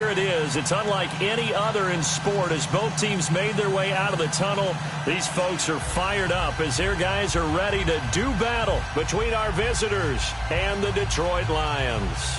Here it is. It's unlike any other in sport as both teams made their way out of the tunnel. These folks are fired up as their guys are ready to do battle between our visitors and the Detroit Lions.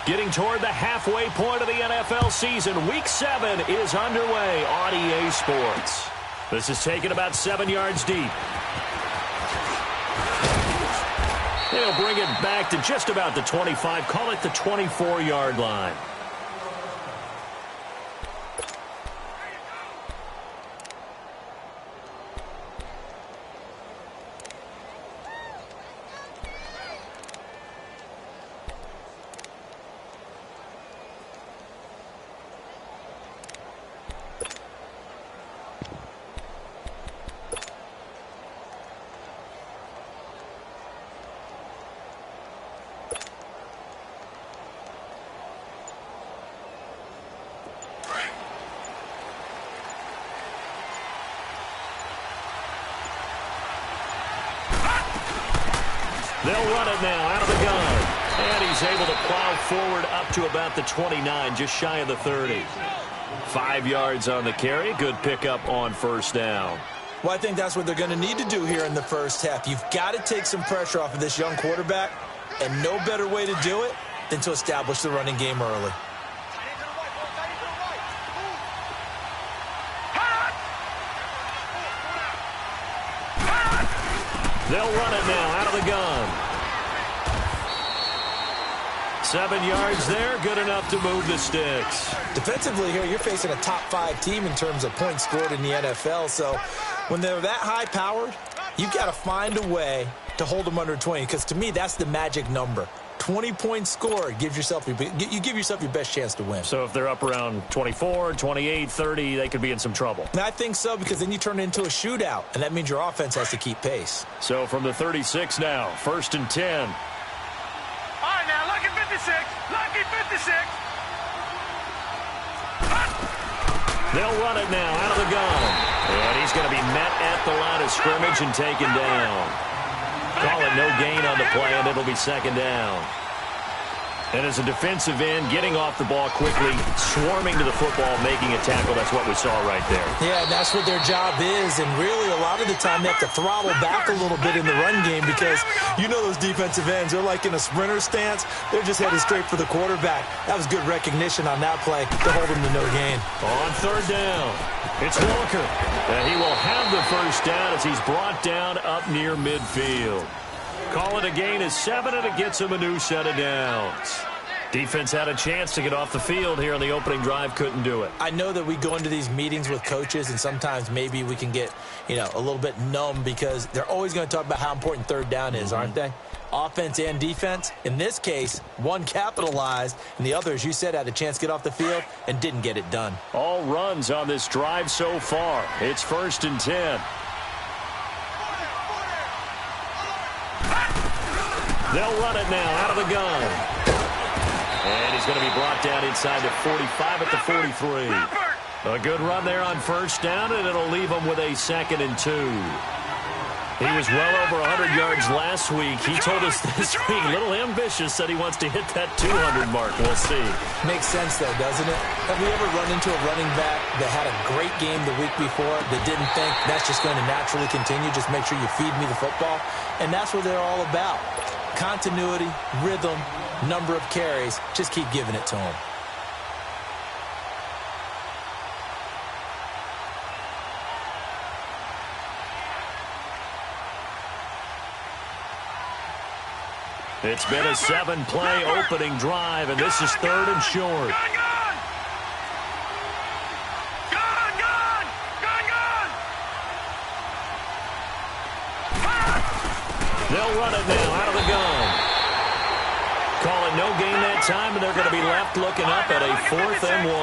Getting toward the halfway point of the NFL season, Week 7 is underway on EA Sports. This is taken about 7 yards deep. They'll bring it back to just about the 25, call it the 24-yard line. They'll run it now out of the gun. And he's able to plow forward up to about the 29, just shy of the 30. 5 yards on the carry. Good pickup on first down. Well, I think that's what they're going to need to do here in the first half. You've got to take some pressure off of this young quarterback, and no better way to do it than to establish the running game early. They'll run it now out of the gun. 7 yards there, good enough to move the sticks. Defensively here, you're facing a top-5 team in terms of points scored in the NFL, so when they're that high-powered, you've got to find a way to hold them under 20, because to me, that's the magic number. 20 points scored, you give yourself your best chance to win. So if they're up around 24, 28, 30, they could be in some trouble. And I think so, because then you turn it into a shootout, and that means your offense has to keep pace. So from the 36 now, 1st and 10. All right, now, lucky 56. Lucky 56. They'll run it now out of the gun. And he's going to be met at the line of scrimmage and taken down. Call it no gain on the play, and it'll be 2nd down. And as a defensive end, getting off the ball quickly, swarming to the football, making a tackle, that's what we saw right there. Yeah, that's what their job is, and really a lot of the time they have to throttle back a little bit in the run game because you know those defensive ends, they're like in a sprinter stance. They're just headed straight for the quarterback. That was good recognition on that play to hold him to no gain. On 3rd down, it's Walker. And he will have the first down as he's brought down up near midfield. Call it a gain of 7, and it gets him a new set of downs. Defense had a chance to get off the field here on the opening drive, couldn't do it. I know that we go into these meetings with coaches, and sometimes maybe we can get, a little bit numb because they're always going to talk about how important 3rd down is, aren't they? Offense and defense. In this case, one capitalized, and the other, as you said, had a chance to get off the field and didn't get it done. All runs on this drive so far. It's 1st and 10. They'll run it now out of the gun. And he's going to be brought down inside the 45 at the 43. A good run there on 1st down, and it'll leave him with a 2nd and 2. He was well over 100 yards last week. He told us this week, a little ambitious, that he wants to hit that 200 mark. We'll see. Makes sense, though, doesn't it? Have we ever run into a running back that had a great game the week before that didn't think that's just going to naturally continue, just make sure you feed me the football? And that's what they're all about. Continuity, rhythm, number of carries. Just keep giving it to them. It's been a 7-play opening drive, and this is 3rd and short. They'll run it now out of the gun. Call it no gain that time, and they're going to be left looking up at a 4th and 1.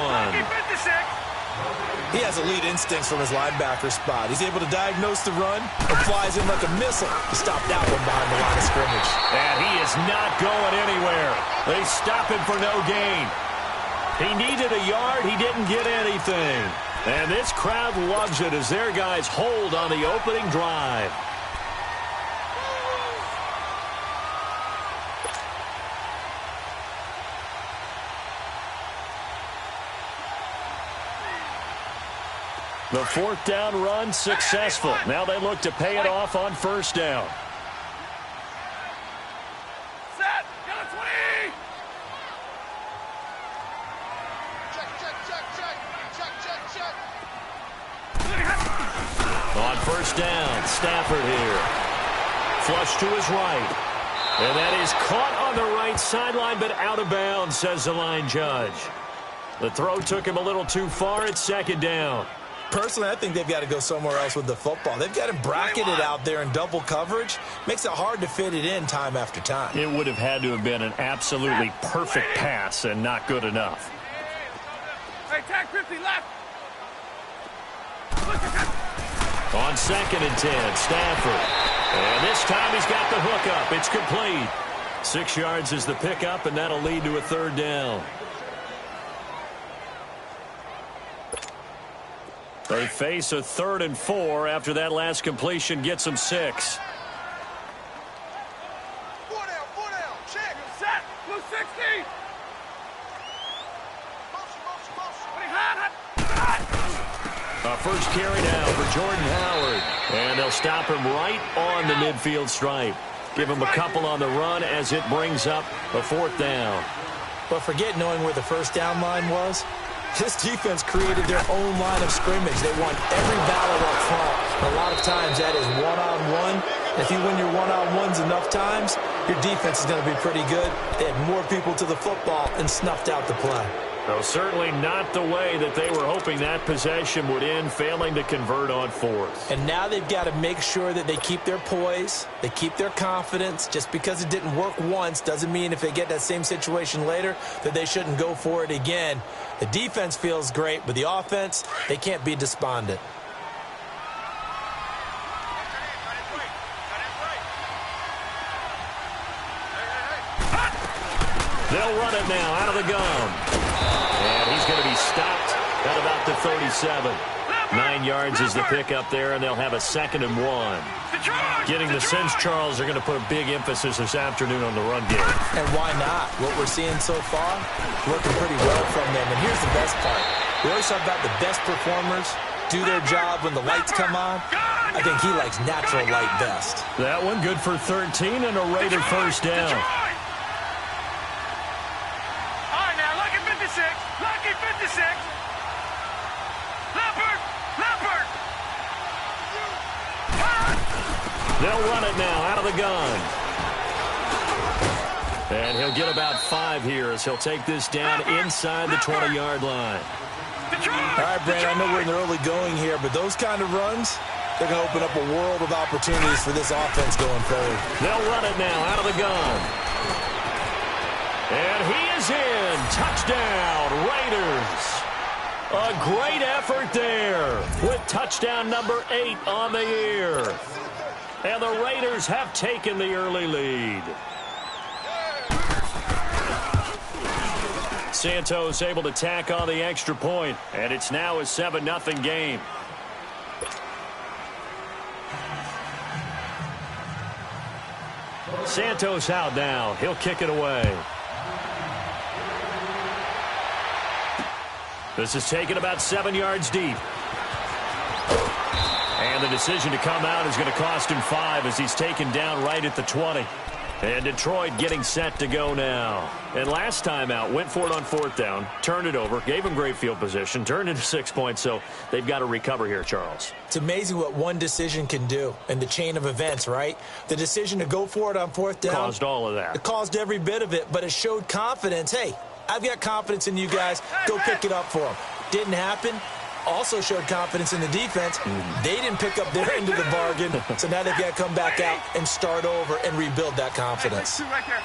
He has elite instincts from his linebacker spot. He's able to diagnose the run and flies in like a missile to stop that one behind the line of scrimmage. And he is not going anywhere. They stop him for no gain. He needed a yard. He didn't get anything. And this crowd loves it as their guys hold on the opening drive. The fourth down run successful. Now they look to pay it off on first down. Set. Got a 20. Check. On first down, Stafford here. Flush to his right. And that is caught on the right sideline, but out of bounds, says the line judge. The throw took him a little too far. It's second down. Personally, I think they've got to go somewhere else with the football. They've got him bracketed out there in double coverage. Makes it hard to fit it in time after time. It would have had to have been an absolutely perfect pass and not good enough. Hey, tag 50 left. On 2nd and 10, Stafford. And this time he's got the hook up. It's complete. 6 yards is the pickup, and that'll lead to a third down. They face a 3rd and 4 after that last completion gets them 6. 4 down, check. Set, blue 60. A first carry down for Jordan Howard. And they'll stop him right on the midfield stripe. Give him a couple on the run as it brings up a 4th down. But forget knowing where the first down line was. This defense created their own line of scrimmage. They won every battle up front. A lot of times that is one-on-one. If you win your one-on-ones enough times, your defense is going to be pretty good. They had more people to the football and snuffed out the play. Well, certainly not the way that they were hoping that possession would end, failing to convert on 4th. And now they've got to make sure that they keep their poise, they keep their confidence. Just because it didn't work once doesn't mean if they get that same situation later that they shouldn't go for it again. The defense feels great, but the offense, they can't be despondent. They'll run it now out of the gun. And he's going to be stopped at about the 37. 9 yards is the pickup there, and they'll have a 2nd and 1. Getting the sense, Charles, they're going to put a big emphasis this afternoon on the run game. And why not? What we're seeing so far, working pretty well from them. And here's the best part. We always talk about the best performers do their job when the lights come on. I think he likes natural light best. That one good for 13 and a Raider first down. Lucky 56. Leopard. They'll run it now out of the gun. And he'll get about 5 here as he'll take this down inside the 20-yard line. All right, Brandon, I know we're in the early going here, but those kind of runs, they're going to open up a world of opportunities for this offense going forward. They'll run it now out of the gun. And he is in. Touchdown, Raiders. A great effort there with touchdown number 8 on the year. And the Raiders have taken the early lead. Santos able to tack on the extra point, and it's now a 7-0 game. Santos out now. He'll kick it away. This is taken about 7 yards deep. And the decision to come out is going to cost him 5 as he's taken down right at the 20. And Detroit getting set to go now. And last time out, went for it on 4th down, turned it over, gave him great field position, turned into 6 points, so they've got to recover here, Charles. It's amazing what one decision can do in the chain of events, right? The decision to go for it on 4th down. Caused all of that. It caused every bit of it, but it showed confidence. Hey, I've got confidence in you guys. Go pick it up for them. Didn't happen. Also showed confidence in the defense. They didn't pick up their end of the bargain, so now they've got to come back out and start over and rebuild that confidence. Right there.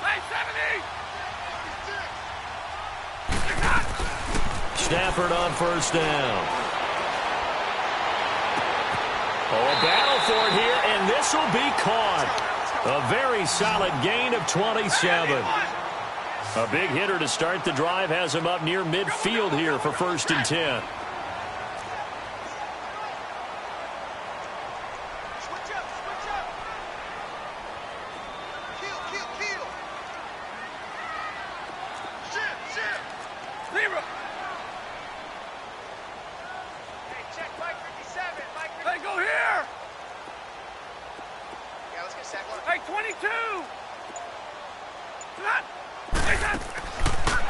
Play Stafford on first down. Oh, a battle for it here, and this will be caught. A very solid gain of 27. A big hitter to start the drive has him up near midfield here for 1st and 10.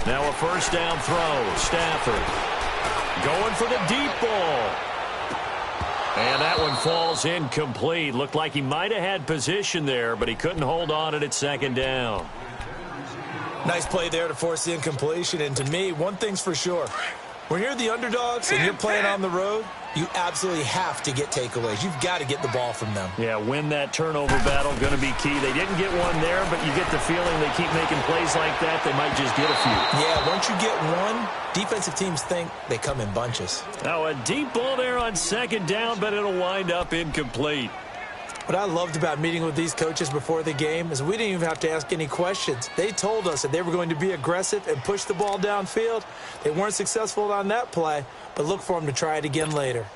Now a first down throw. Stafford going for the deep ball. And that one falls incomplete. Looked like he might have had position there, but he couldn't hold on at 2nd down. Nice play there to force the incompletion. And to me, one thing's for sure. When you're the underdogs and you're playing on the road, you absolutely have to get takeaways. You've got to get the ball from them. Yeah, win that turnover battle, going to be key. They didn't get one there, but you get the feeling they keep making plays like that, they might just get a few. Yeah, once you get one, defensive teams think they come in bunches. Now a deep ball there on 2nd down, but it'll wind up incomplete. What I loved about meeting with these coaches before the game is we didn't even have to ask any questions. They told us that they were going to be aggressive and push the ball downfield. They weren't successful on that play, but look for them to try it again later.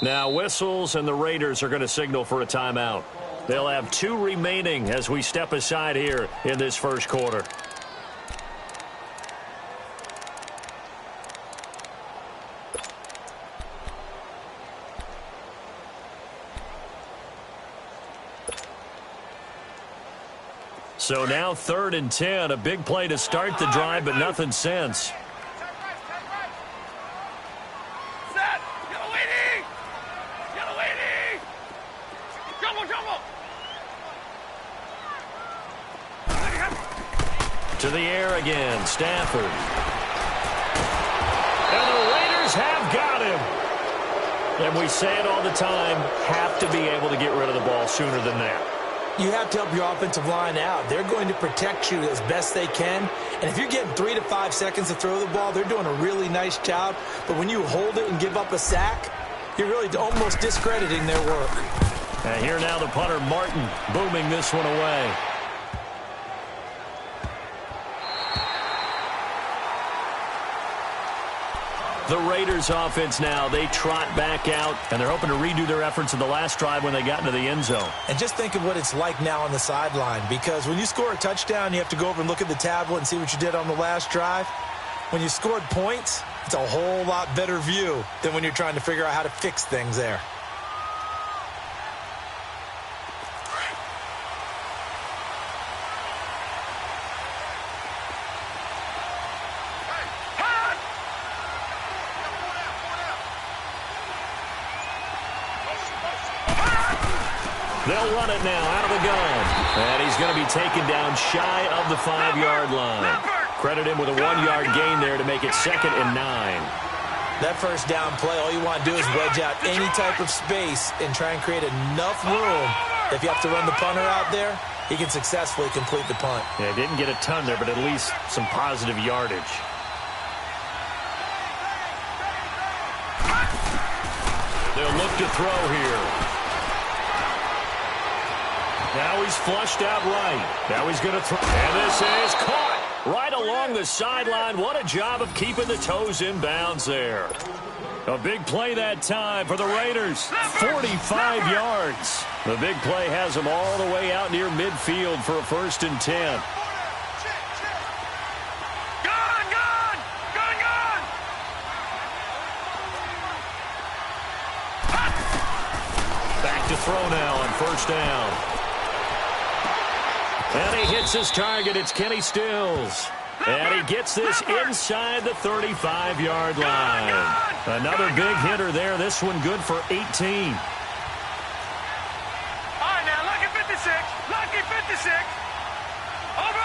Now whistles, and the Raiders are going to signal for a timeout. They'll have 2 remaining as we step aside here in this first quarter. So now 3rd and 10, a big play to start the drive, but nothing since. To the air again, Stafford. And the Raiders have got him. And we say it all the time, have to be able to get rid of the ball sooner than that. You have to help your offensive line out. They're going to protect you as best they can. And if you're getting 3 to 5 seconds to throw the ball, they're doing a really nice job. But when you hold it and give up a sack, you're really almost discrediting their work. And here now the punter, Martin, booming this one away. The Raiders offense now, they trot back out, and they're hoping to redo their efforts in the last drive when they got into the end zone. And just think of what it's like now on the sideline, because when you score a touchdown, you have to go over and look at the tablet and see what you did on the last drive. When you scored points, it's a whole lot better view than when you're trying to figure out how to fix things there. They'll run it now out of the gun. And he's going to be taken down shy of the 5-yard line. Credit him with a 1-yard gain there to make it 2nd and 9. That first down play, all you want to do is wedge out any type of space and try and create enough room. If you have to run the punter out there, he can successfully complete the punt. Yeah, didn't get a ton there, but at least some positive yardage. They'll look to throw here. Now he's flushed out right. Now he's going to throw. And this is caught right along the sideline. What a job of keeping the toes in bounds there. A big play that time for the Raiders. 45 yards. The big play has them all the way out near midfield for a 1st and 10. Back to throw now on 1st down. And he hits his target. It's Kenny Stills. And he gets this inside the 35-yard line. Another big hitter there. This one good for 18. All right, now, lucky 56. Lucky 56. Over.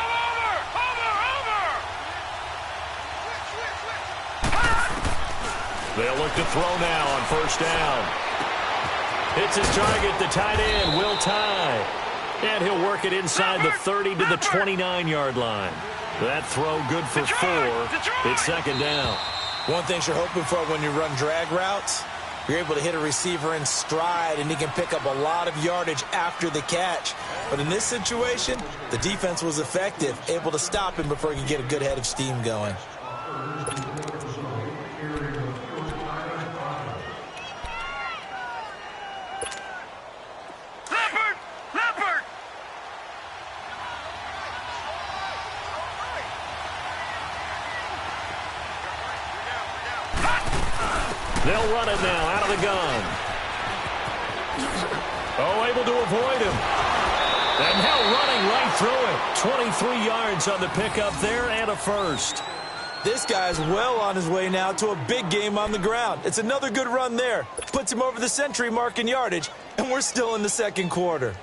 They'll look to throw now on 1st down. It's his target, the tight end, Will Tye. And he'll work it inside the 30 to the 29-yard line. That throw good for 4. It's second down. One thing you're hoping for when you run drag routes, you're able to hit a receiver in stride, and he can pick up a lot of yardage after the catch. But in this situation, the defense was effective, able to stop him before he could get a good head of steam going. They'll run it now out of the gun. Oh, able to avoid him. And now running right through it. 23 yards on the pickup there and a first. This guy's well on his way now to a big game on the ground. It's another good run there. Puts him over the century mark in yardage, and we're still in the second quarter.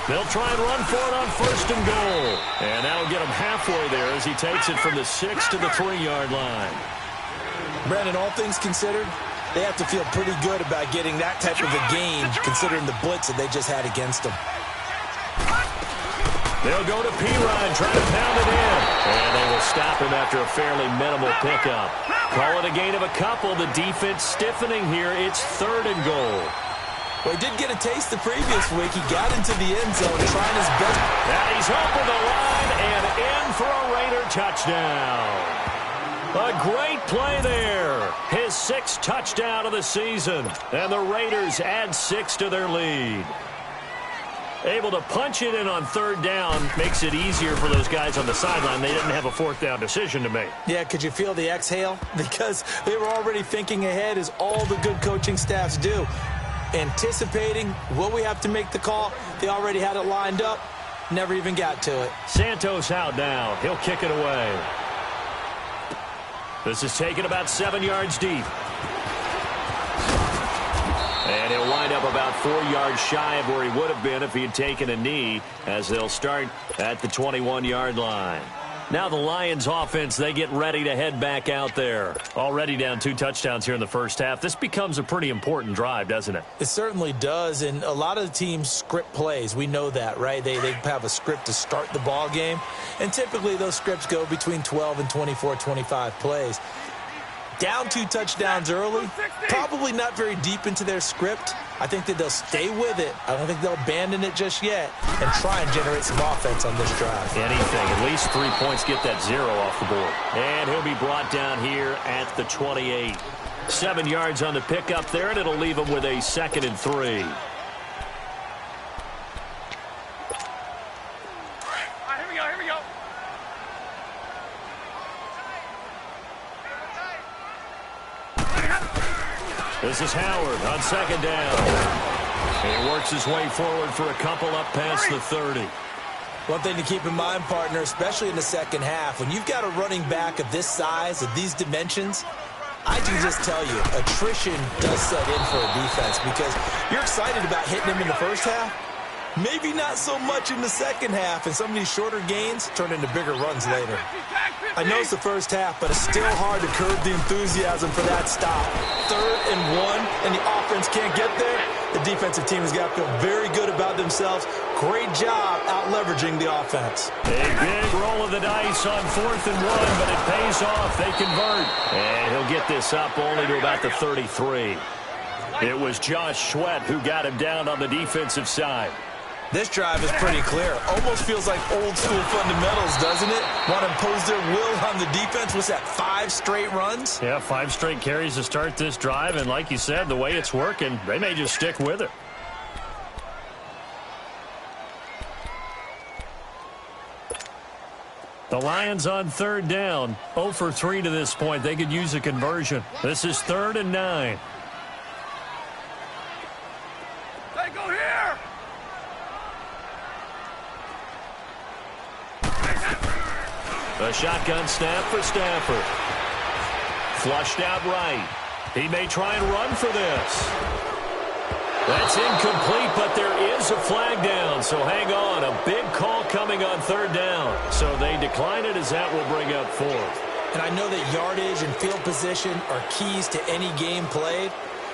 They'll try and run for it on first and goal. And that'll get him halfway there as he takes it from the 6 to the 3-yard line. Brandon, all things considered, they have to feel pretty good about getting that type of a game considering the blitz that they just had against them. They'll go to Perine, try to pound it in. And they will stop him after a fairly minimal pickup. Call it a gain of a couple. The defense stiffening here. It's 3rd and goal. Well, he did get a taste the previous week. He got into the end zone trying his best. And he's over the line and in for a Raider touchdown. A great play there. His 6th touchdown of the season. And the Raiders add 6 to their lead. Able to punch it in on 3rd down makes it easier for those guys on the sideline. They didn't have a 4th down decision to make. Yeah, could you feel the exhale? Because they were already thinking ahead, as all the good coaching staffs do. Anticipating, will we have to make the call? They already had it lined up. Never even got to it. Santos out now. He'll kick it away. This is taken about 7 yards deep. And he'll wind up about 4 yards shy of where he would have been if he had taken a knee, as they'll start at the 21-yard line. Now the Lions offense, they get ready to head back out there. Already down 2 touchdowns here in the first half. This becomes a pretty important drive, doesn't it? It certainly does, and a lot of the teams script plays. We know that, right? They have a script to start the ball game, and typically those scripts go between 12 and 24, 25 plays. Down 2 touchdowns early, probably not very deep into their script. I think that they'll stay with it. I don't think they'll abandon it just yet and try and generate some offense on this drive. Anything. At least 3 points get that 0 off the board. And he'll be brought down here at the 28. 7 yards on the pickup there, and it'll leave him with a 2nd and 3. This is Howard on 2nd down. He works his way forward for a couple up past the 30. One thing to keep in mind, partner, especially in the second half, when you've got a running back of this size, of these dimensions, I can just tell you, attrition does set in for a defense because you're excited about hitting him in the first half. Maybe not so much in the second half, and some of these shorter gains turn into bigger runs later. I know it's the first half, but it's still hard to curb the enthusiasm for that stop. 3rd and 1, and the offense can't get there. The defensive team has got to feel very good about themselves. Great job out-leveraging the offense. A big roll of the dice on 4th and 1, but it pays off. They convert. And he'll get this up only to about the 33. It was Josh Sweat who got him down on the defensive side. This drive is pretty clear. Almost feels like old-school fundamentals, doesn't it? Want to impose their will on the defense. What's that, 5 straight runs? Yeah, 5 straight carries to start this drive, and like you said, the way it's working, they may just stick with it. The Lions on 3rd down, 0 for 3 to this point. They could use a conversion. This is 3rd and 9. Hey, go here! A shotgun snap for Stafford. Flushed out right. He may try and run for this. That's incomplete, but there is a flag down, so hang on. A big call coming on third down. So they decline it as that will bring up fourth. And I know that yardage and field position are keys to any game played,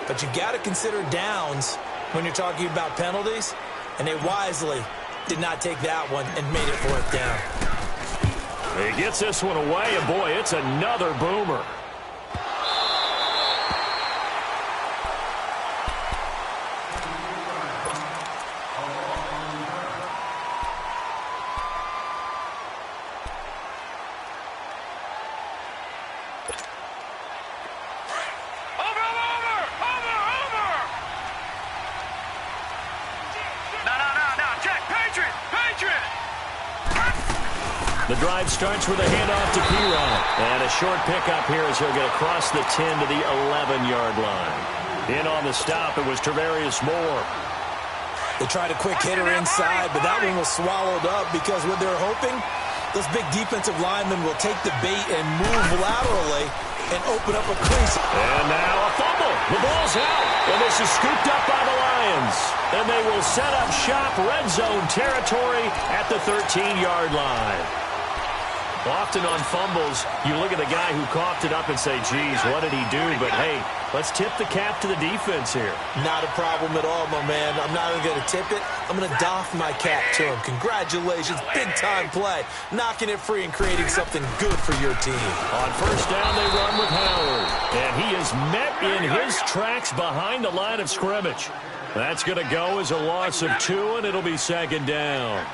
but you've got to consider downs when you're talking about penalties, and they wisely did not take that one and made it fourth down. He gets this one away, and boy, it's another boomer. The drive starts with a handoff to P-Rod. And a short pickup here as he'll get across the 10 to the 11-yard line. In on the stop, it was Travarius Moore. They tried a quick hitter inside, but that one was swallowed up because what they're hoping, those big defensive linemen will take the bait and move laterally and open up a crease. And now a fumble. The ball's out. And this is scooped up by the Lions. And they will set up shop red zone territory at the 13-yard line. Often on fumbles, you look at the guy who coughed it up and say, geez, what did he do? But, hey, let's tip the cap to the defense here. Not a problem at all, my man. I'm not even going to tip it. I'm going to doff my cap to him. Congratulations. Big-time play. Knocking it free and creating something good for your team. On first down, they run with Howard. And he is met in his tracks behind the line of scrimmage. That's going to go as a loss of 2, and it'll be second down.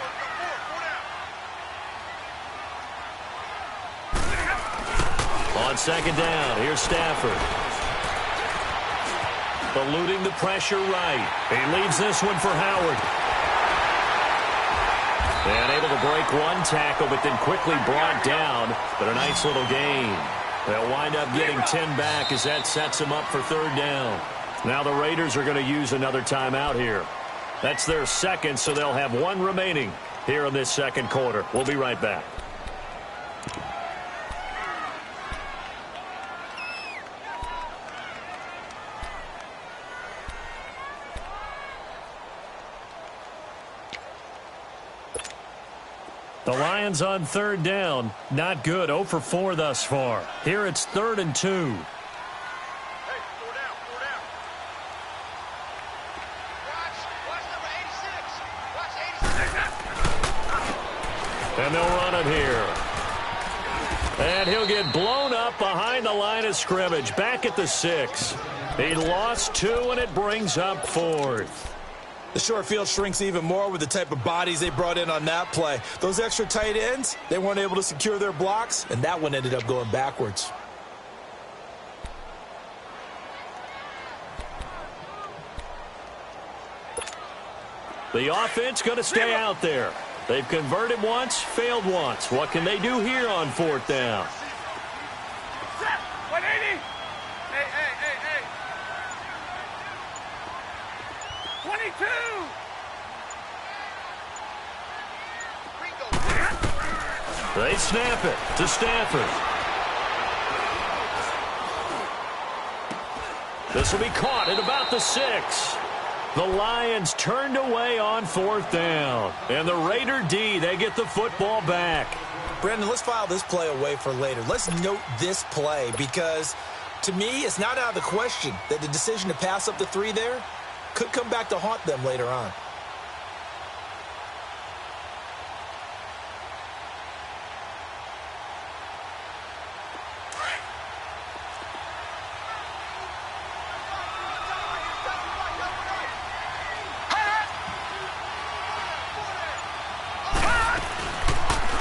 On second down, here's Stafford. Eluding the pressure right. He leaves this one for Howard. And able to break one tackle, but then quickly brought down. But a nice little gain. They'll wind up getting 10 back as that sets them up for third down. Now the Raiders are going to use another timeout here. That's their second, so they'll have one remaining here in this second quarter. We'll be right back. The Lions on third down. Not good. 0 for 4 thus far. Here it's 3rd and 2. Hey, 4 down, 4 down. Watch number 86. Watch 86. And they'll run it here. And he'll get blown up behind the line of scrimmage. Back at the 6. He lost 2, and it brings up 4th. The short field shrinks even more with the type of bodies they brought in on that play. Those extra tight ends, they weren't able to secure their blocks, and that one ended up going backwards. The offense going to stay out there. They've converted once, failed once. What can they do here on 4th down? 180. Hey. 22. They snap it to Stafford. This will be caught at about the 6. The Lions turned away on 4th down. And the Raider D, they get the football back. Brandon, let's file this play away for later. Let's note this play because, to me, it's not out of the question that the decision to pass up the 3 there could come back to haunt them later on.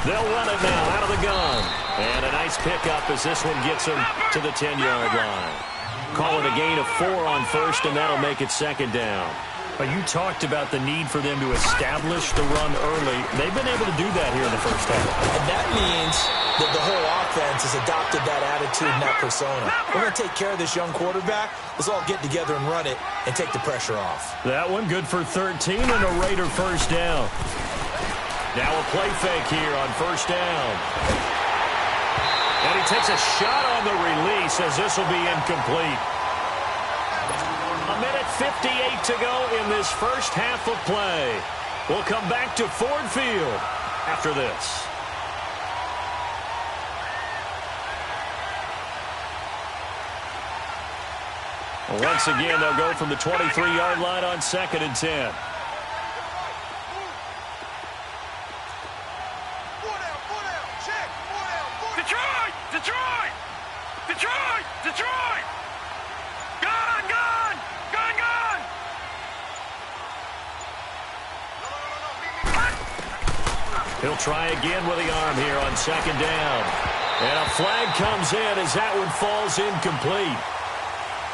They'll run it now out of the gun. And a nice pickup as this one gets them to the 10-yard line. Call it a gain of 4 on first, and that'll make it second down. But you talked about the need for them to establish the run early. They've been able to do that here in the first half. And that means that the whole offense has adopted that attitude and that persona. We're going to take care of this young quarterback. Let's all get together and run it and take the pressure off. That one good for 13 and a Raider first down. Now a play fake here on first down. And he takes a shot on the release as this will be incomplete. A minute 58 to go in this first half of play. We'll come back to Ford Field after this. Once again, they'll go from the 23-yard line on 2nd and 10. Detroit! Detroit! Detroit! Detroit! Gone! Gone! Gone! Gone! He'll try again with the arm here on 2nd down. And a flag comes in as that one falls incomplete.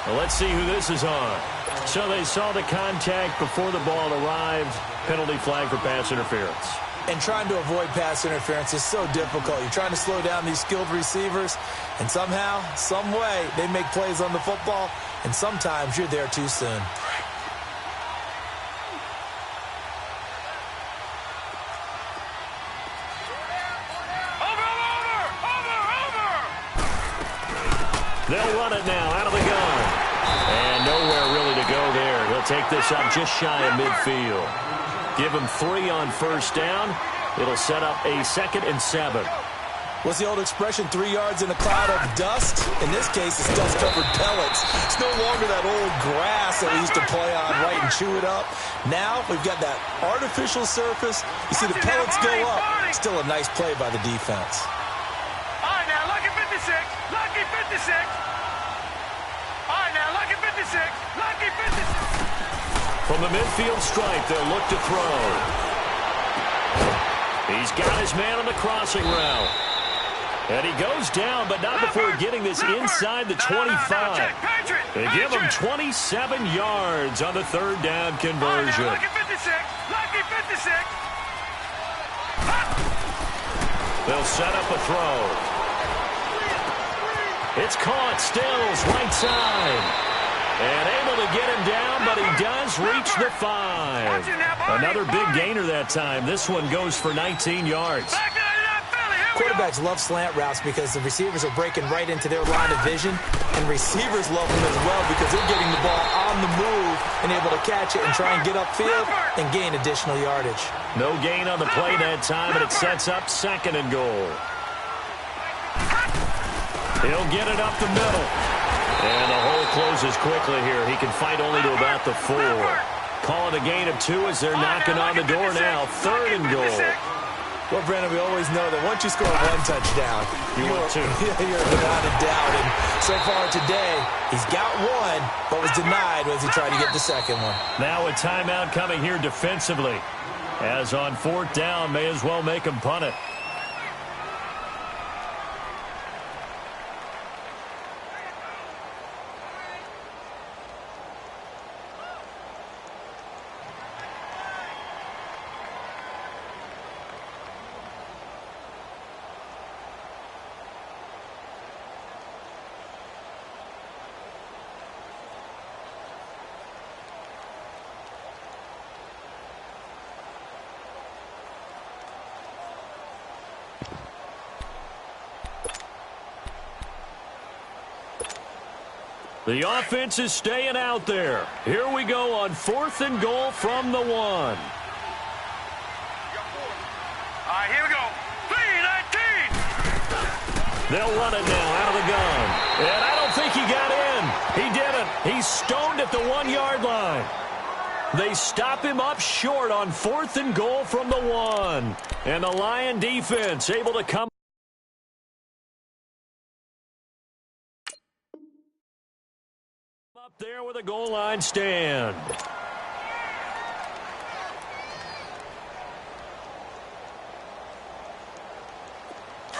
Well, let's see who this is on. So they saw the contact before the ball arrived. Penalty flag for pass interference. And trying to avoid pass interference is so difficult. You're trying to slow down these skilled receivers, and somehow, some way, they make plays on the football, and sometimes you're there too soon. They'll run it now out of the gun. And nowhere really to go there. He'll take this up just shy of midfield. Give him 3 on 1st down. It'll set up a 2nd and 7. What's the old expression, 3 yards in a cloud of dust? In this case, it's dust-covered pellets. It's no longer that old grass that we used to play on, right, and chew it up. Now, we've got that artificial surface. You see the pellets go up. Still a nice play by the defense. All right, now, lucky 56. Lucky 56. All right, now, lucky 56. Lucky 56. From the midfield stripe, they'll look to throw. He's got his man on the crossing route. And he goes down, but not before getting this inside the 25. They give him 27 yards on the 3rd down conversion. Lucky 56. Lucky 56. They'll set up a throw. It's caught. Stills right side. And able to get him down, but he does reach the 5. Another big gainer that time. This one goes for 19 yards. Quarterbacks love slant routes because the receivers are breaking right into their line of vision, and receivers love them as well because they're getting the ball on the move and able to catch it and try and get upfield and gain additional yardage. No gain on the play that time, and it sets up 2nd and goal. He'll get it up the middle. And the hole closes quickly here. He can fight only to about the 4. Call it a gain of 2 as they're knocking on the door now. 3rd and goal. Well, Brandon, we always know that once you score 1 touchdown, you want 2. You're without a doubt. And so far today, he's got 1, but was denied as he tried to get the 2nd one. Now a timeout coming here defensively. As on 4th down, may as well make him punt it. The offense is staying out there. Here we go on 4th and goal from the 1. All right, here we go. 3-19. They'll run it now out of the gun. And I don't think he got in. He didn't. He's stoned at the 1-yard line. They stop him up short on 4th and goal from the 1. And the Lion defense able to come up there with a goal line stand.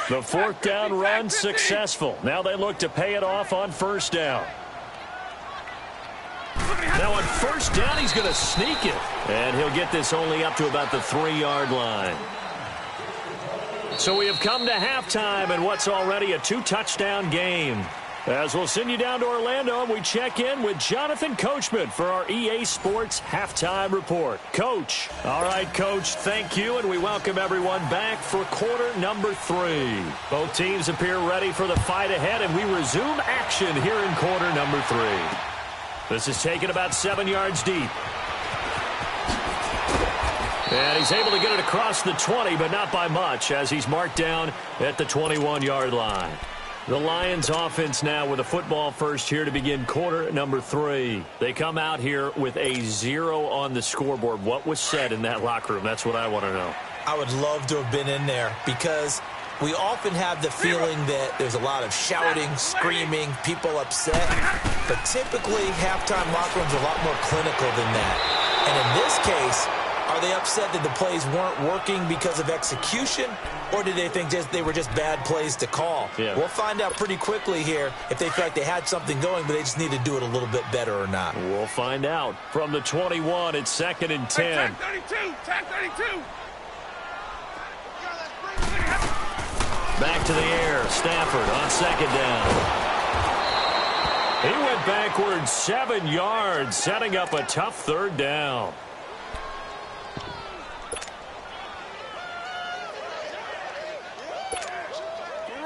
The 4th down run successful. Now they look to pay it off on 1st down. Now on 1st down, he's going to sneak it. And he'll get this only up to about the 3-yard line. So we have come to halftime in what's already a 2-touchdown game. As we'll send you down to Orlando, and we check in with Jonathan Coachman for our EA Sports Halftime Report. Coach. All right, Coach, thank you, and we welcome everyone back for quarter number 3. Both teams appear ready for the fight ahead, and we resume action here in quarter number 3. This is taken about 7 yards deep. And he's able to get it across the 20, but not by much, as he's marked down at the 21-yard line. The Lions offense now with a football first here to begin quarter number 3. They come out here with a 0 on the scoreboard. What was said in that locker room? That's what I want to know. I would love to have been in there because we often have the feeling that there's a lot of shouting, screaming, people upset. But typically, halftime locker rooms are a lot more clinical than that. And in this case, are they upset that the plays weren't working because of execution, or did they think they were just bad plays to call? Yeah. We'll find out pretty quickly here if they feel like they had something going, but they just need to do it a little bit better or not. We'll find out. From the 21, it's 2nd and 10. Tag 32. Tag 32. Back to the air. Stafford on 2nd down. He went backwards 7 yards, setting up a tough 3rd down.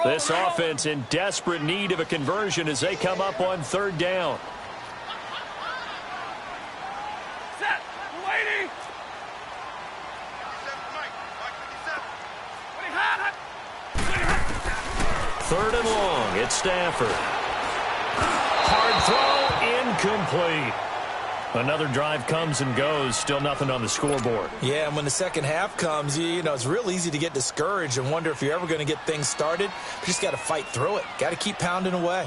This offense in desperate need of a conversion as they come up on 3rd down. Set. We're waiting. 3rd and long. It's Stafford. Hard throw. Incomplete. Another drive comes and goes. Still nothing on the scoreboard. Yeah, and when the second half comes, you know, it's real easy to get discouraged and wonder if you're ever going to get things started. You just got to fight through it. Got to keep pounding away.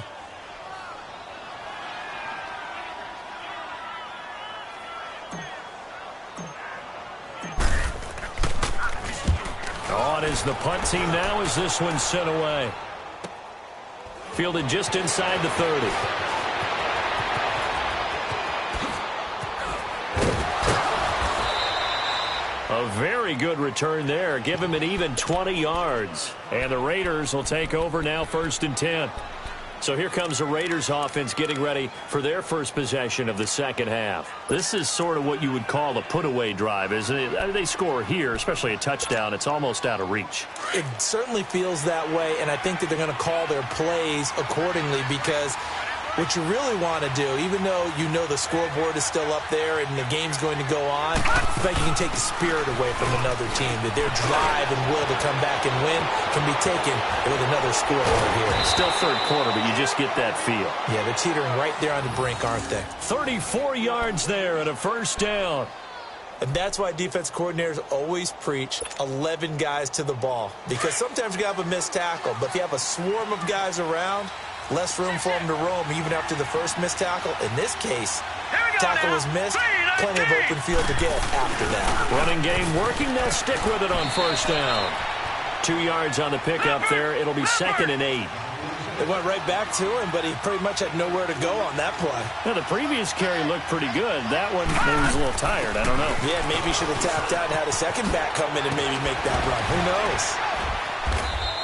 On is the punt team now as this one's sent away. Fielded just inside the 30. A very good return there. Give him an even 20 yards. And the Raiders will take over now 1st and 10. So here comes the Raiders offense getting ready for their first possession of the second half. This is sort of what you would call a put-away drive, isn't it? They score here, especially a touchdown. It's almost out of reach. It certainly feels that way, and I think that they're going to call their plays accordingly because what you really want to do, even though you know the scoreboard is still up there and the game's going to go on, I think you can take the spirit away from another team, that their drive and will to come back and win can be taken with another score over here. Still 3rd quarter, but you just get that feel. Yeah, they're teetering right there on the brink, aren't they? 34 yards there and a 1st down. And that's why defense coordinators always preach 11 guys to the ball, because sometimes you have a missed tackle, but if you have a swarm of guys around, less room for them to roam even after the first missed tackle. In this case, tackle was missed, plenty of open field to get after that. Running game working. They'll stick with it on 1st down. 2 yards on the pickup there. It'll be 2nd and 8. They went right back to him, but he pretty much had nowhere to go on that play. Now, the previous carry looked pretty good. That one, maybe he was a little tired. I don't know. Yeah, maybe he should have tapped out and had a second back come in and maybe make that run. Who knows?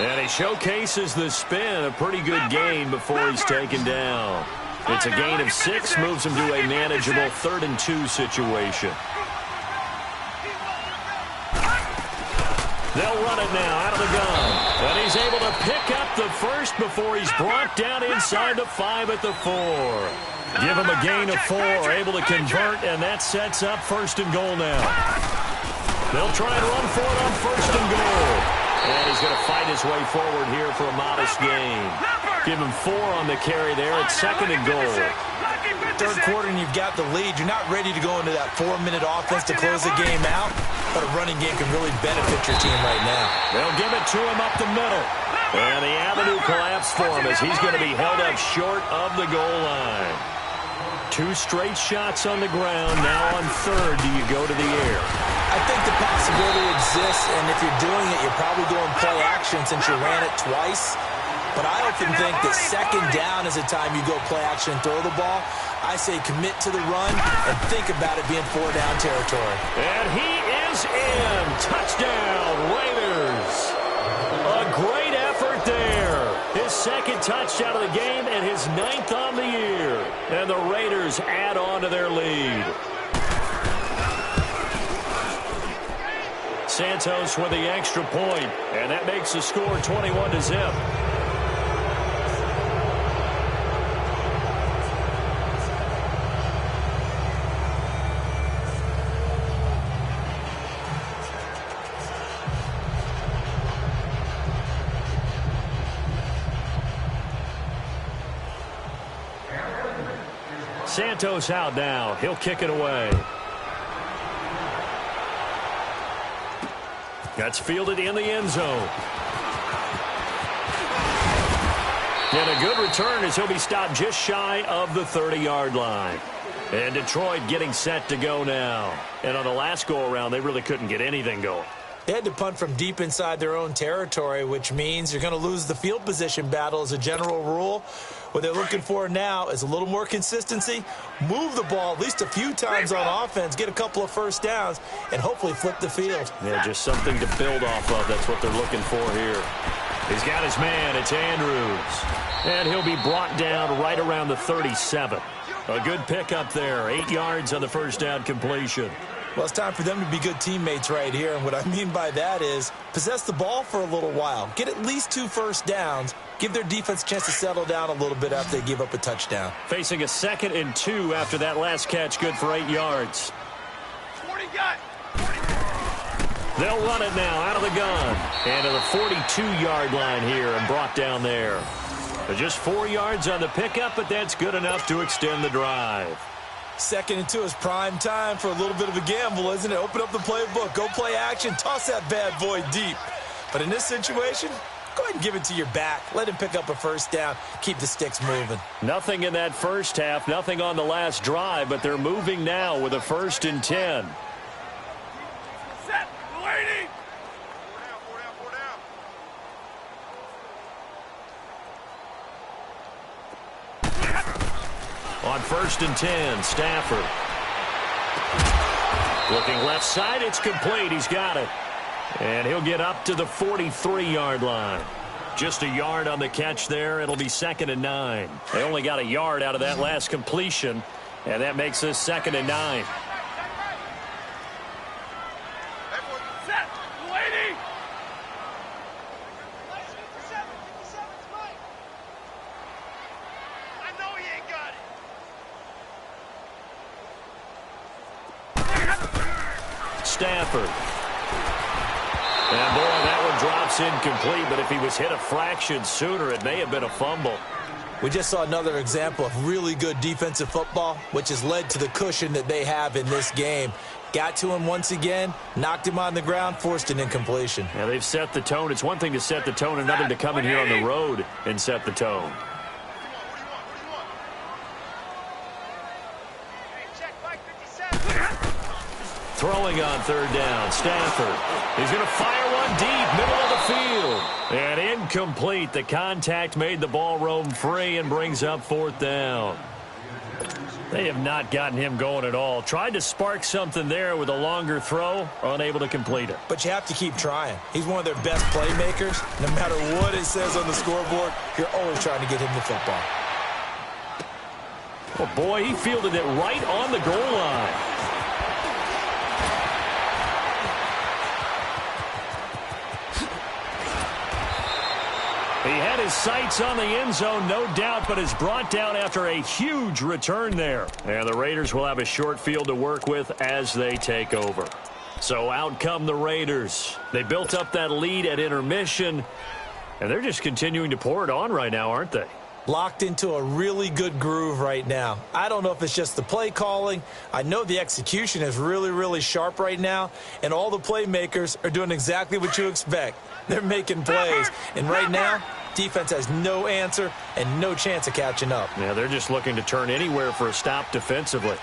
And he showcases the spin. A pretty good gain before he's taken down. It's a gain of 6, moves him to a manageable 3rd and 2 situation. They'll run it now out of the gun. And he's able to pick up the first before he's brought down inside the 5 at the 4. Give him a gain of 4, able to convert, and that sets up 1st and goal now. They'll try and run for it on 1st and goal. And he's going to fight his way forward here for a modest gain. Give him 4 on the carry there. It's 2nd and goal. 3rd quarter and you've got the lead. You're not ready to go into that 4-minute offense to close the game out, but a running game can really benefit your team right now. They'll give it to him up the middle. And the avenue collapsed for him as he's going to be held up short of the goal line. 2 straight shots on the ground. Now on 3rd, do you go to the air? I think the possibility exists, and if you're doing it, you're probably going play action since you ran it twice. But I often think that 2nd down is the time you go play action and throw the ball. I say commit to the run and think about it being 4-down territory. And he is in. Touchdown, Raiders. A great effort there. His 2nd touchdown of the game and his 9th on the year. And the Raiders add on to their lead. Santos with the extra point, and that makes the score 21-0. Santos out now. He'll kick it away. That's fielded in the end zone. And a good return as he'll be stopped just shy of the 30-yard line. And Detroit getting set to go now. And on the last go-around, they really couldn't get anything going. They had to punt from deep inside their own territory, which means you're going to lose the field position battle as a general rule. What they're looking for now is a little more consistency, move the ball at least a few times on offense, get a couple of first downs, and hopefully flip the field. Yeah, just something to build off of. That's what they're looking for here. He's got his man. It's Andrews. And he'll be brought down right around the 37. A good pickup there. 8 yards on the first down completion. Well, it's time for them to be good teammates right here. And what I mean by that is possess the ball for a little while. Get at least 2 first downs. Give their defense a chance to settle down a little bit after they give up a touchdown. Facing a 2nd and 2 after that last catch. Good for 8 yards. 40 got. They'll run it now out of the gun. And to the 42-yard line here and brought down there. Just 4 yards on the pickup, but that's good enough to extend the drive. 2nd and 2 is prime time for a little bit of a gamble, isn't it? Open up the playbook, go play action, toss that bad boy deep. But in this situation, go ahead and give it to your back. Let him pick up a first down. Keep the sticks moving. Nothing in that first half, nothing on the last drive, but they're moving now with a 1st and 10. Set. Waiting. On 1st and 10, Stafford. Looking left side, it's complete. He's got it. And he'll get up to the 43-yard line. Just a yard on the catch there. It'll be 2nd and 9. They only got a yard out of that last completion, and that makes this 2nd and 9. Set. Waiting. I know he ain't got it. Stafford. And, boy, that one drops incomplete, but if he was hit a fraction sooner, it may have been a fumble. We just saw another example of really good defensive football, which has led to the cushion that they have in this game. Got to him once again, knocked him on the ground, forced an incompletion. Yeah, they've set the tone. It's one thing to set the tone, another to come in here on the road and set the tone. Throwing on 3rd down, Stafford. He's going to fire one deep, middle of the field. And incomplete. The contact made the ball roam free and brings up 4th down. They have not gotten him going at all. Tried to spark something there with a longer throw, unable to complete it. But you have to keep trying. He's one of their best playmakers. No matter what it says on the scoreboard, you're always trying to get him the football. Well, boy, he fielded it right on the goal line. He had his sights on the end zone, no doubt, but is brought down after a huge return there. And the Raiders will have a short field to work with as they take over. So out come the Raiders. They built up that lead at intermission, and they're just continuing to pour it on right now, aren't they? Locked into a really good groove right now. I don't know if it's just the play calling. I know the execution is really, really sharp right now, and all the playmakers are doing exactly what you expect. They're making plays, and right now, defense has no answer and no chance of catching up. Yeah, they're just looking to turn anywhere for a stop defensively.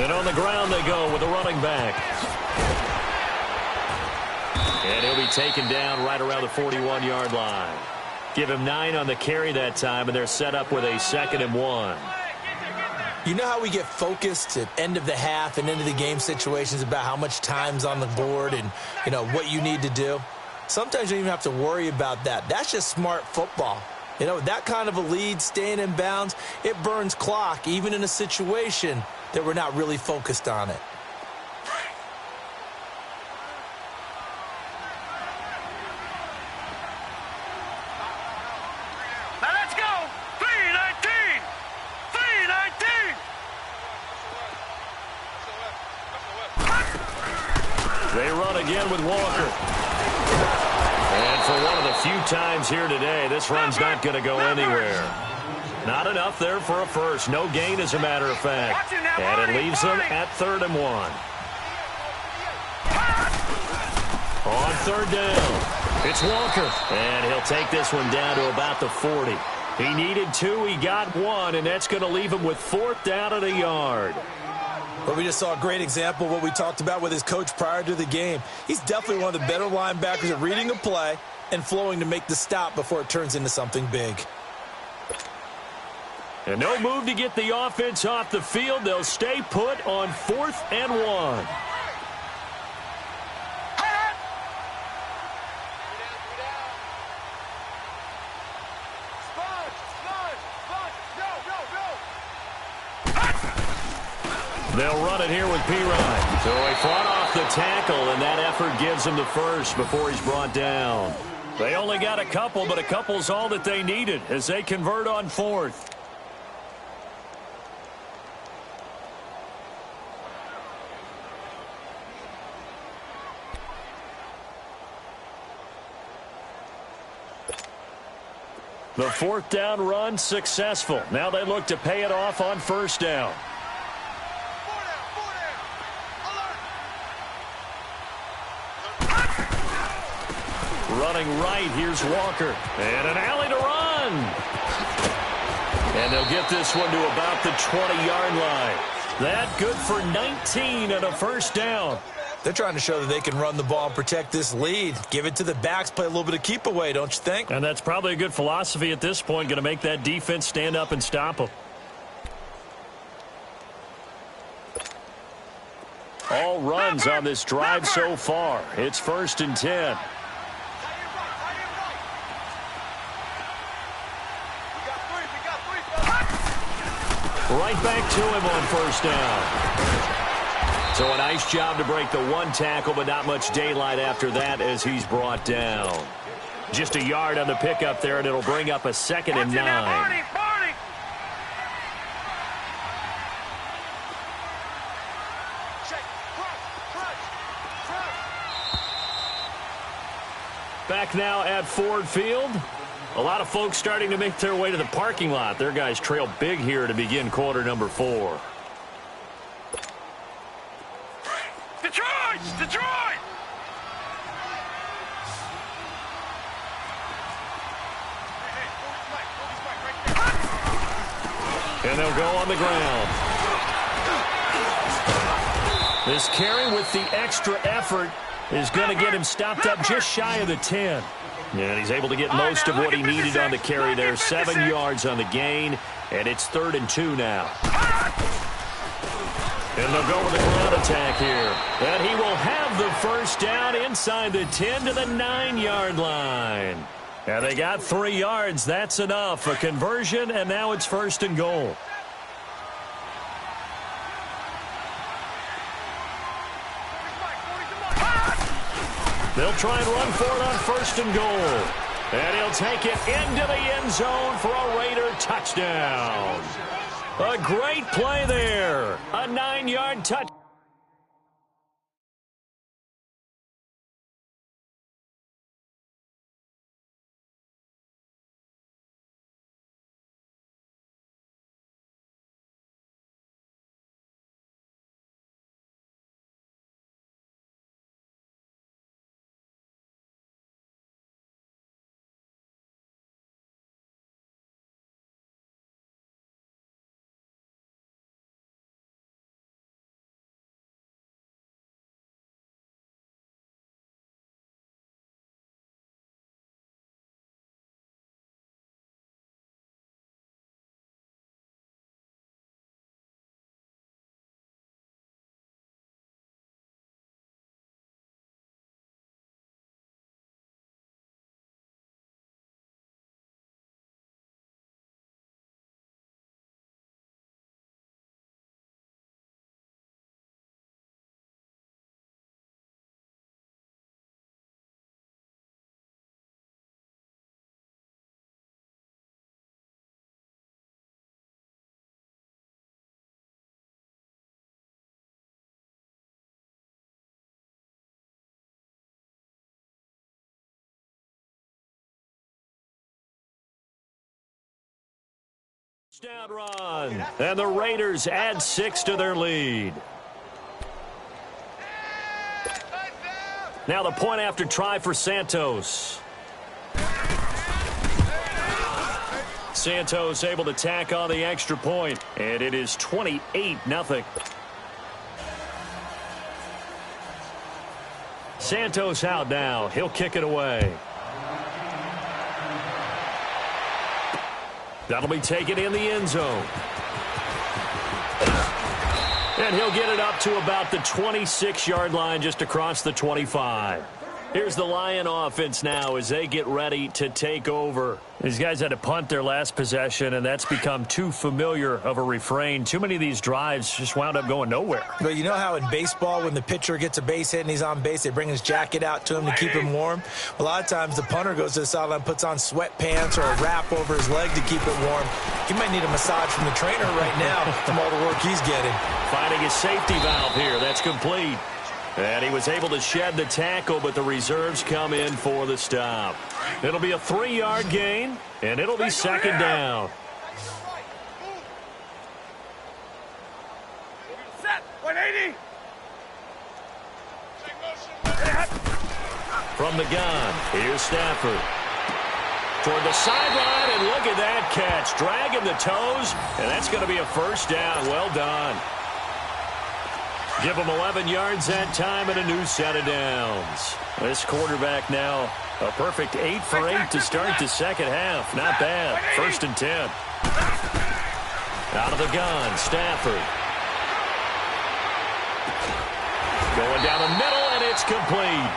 And on the ground they go with the running back. And he'll be taken down right around the 41-yard line. Give him 9 on the carry that time, and they're set up with a 2nd and 1. You know how we get focused at end of the half and into the game situations about how much time's on the board and, you know, what you need to do? Sometimes you don't even have to worry about that. That's just smart football. You know, that kind of a lead, staying in bounds, it burns clock, even in a situation that we're not really focused on it. Now let's go. 3-19. 3-19. They run again with Walker. And for one of the few times here today, this run's not going to go anywhere. Not enough there for a first. No gain, as a matter of fact. And it leaves them at 3rd and 1. On 3rd down, it's Walker. And he'll take this one down to about the 40. He needed 2, he got 1, and that's going to leave him with 4th down at a yard. But we just saw a great example of what we talked about with his coach prior to the game. He's definitely one of the better linebackers at reading a play and flowing to make the stop before it turns into something big. And no move to get the offense off the field. They'll stay put on 4th and 1. They'll run it here with Perine. So he fought off the tackle, and that effort gives him the first before he's brought down. They only got a couple, but a couple's all that they needed as they convert on 4th. The 4th down run successful. Now they look to pay it off on 1st down. Running right, here's Walker. And an alley to run. And they'll get this one to about the 20-yard line. That good for 19 and a 1st down. They're trying to show that they can run the ball and protect this lead. Give it to the backs, play a little bit of keep away, don't you think? And that's probably a good philosophy at this point, going to make that defense stand up and stop them. All runs on this drive so far. It's 1st and 10. Right back to him on 1st down. So a nice job to break the 1 tackle, but not much daylight after that as he's brought down. Just a yard on the pickup there, and it'll bring up a 2nd and 9. Back now at Ford Field. A lot of folks starting to make their way to the parking lot. Their guys trail big here to begin quarter number 4. Detroit! Detroit! And they'll go on the ground. This carry with the extra effort is going to get him stopped up just shy of the 10. And he's able to get most of what he needed on the carry there. 7 yards on the gain, and it's 3rd and 2 now. And they'll go with a ground attack here. And he will have the 1st down inside the 10 to the 9-yard line. And they got 3 yards. That's enough. A conversion, and now it's 1st and goal. They'll try and run for it on 1st and goal. And he'll take it into the end zone for a Raider touchdown. A great play there. A 9-yard touchdown. First down run. And the Raiders add 6 to their lead. Now the point after try for Santos. Santos able to tack on the extra point, and it is 28-0. Santos out now. He'll kick it away. That'll be taken in the end zone. And he'll get it up to about the 26-yard line, just across the 25. Here's the Lion offense now as they get ready to take over. These guys had to punt their last possession, and that's become too familiar of a refrain. Too many of these drives just wound up going nowhere. But you know how in baseball, when the pitcher gets a base hit and he's on base, they bring his jacket out to him to keep him warm? A lot of times the punter goes to the sideline, puts on sweatpants or a wrap over his leg to keep it warm. He might need a massage from the trainer right now from all the work he's getting. Finding his safety valve here. That's complete. And he was able to shed the tackle, but the reserves come in for the stop. It'll be a 3-yard gain, and it'll be second down. Set. 180. From the gun, here's Stafford. Toward the sideline, and look at that catch. Dragging the toes, and that's going to be a first down. Well done. Give them 11 yards that time and a new set of downs. This quarterback now a perfect 8 for 8 to start the second half. Not bad. First and 10. Out of the gun, Stafford. Going down the middle, and it's complete.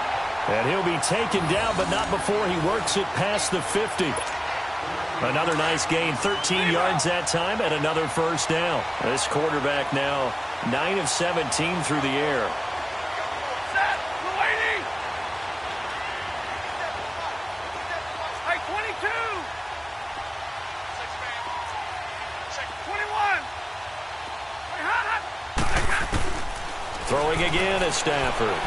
And he'll be taken down, but not before he works it past the 50. Another nice gain, 13 yards that time, and another first down. This quarterback now 9 of 17 through the air. Set. 180. Hey, 22. 21. Throwing again is Stafford.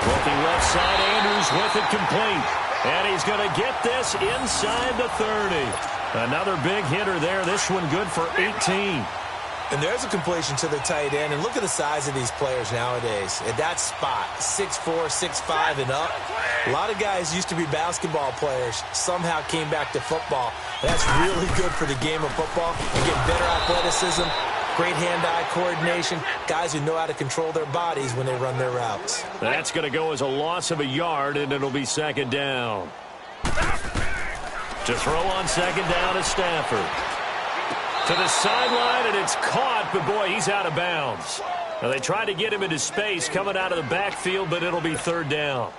Looking left side, Andrews with it complete. And he's going to get this inside the 30. Another big hitter there. This one good for 18. And there's a completion to the tight end. And look at the size of these players nowadays. At that spot, 6'4", 6'5", and up. A lot of guys used to be basketball players, somehow came back to football. That's really good for the game of football. You get better athleticism, great hand-eye coordination, guys who know how to control their bodies when they run their routes. That's going to go as a loss of a yard, and it'll be second down. To throw on second down is Stafford. To the sideline, and it's caught, but boy, he's out of bounds. Now, they tried to get him into space coming out of the backfield, but it'll be third down.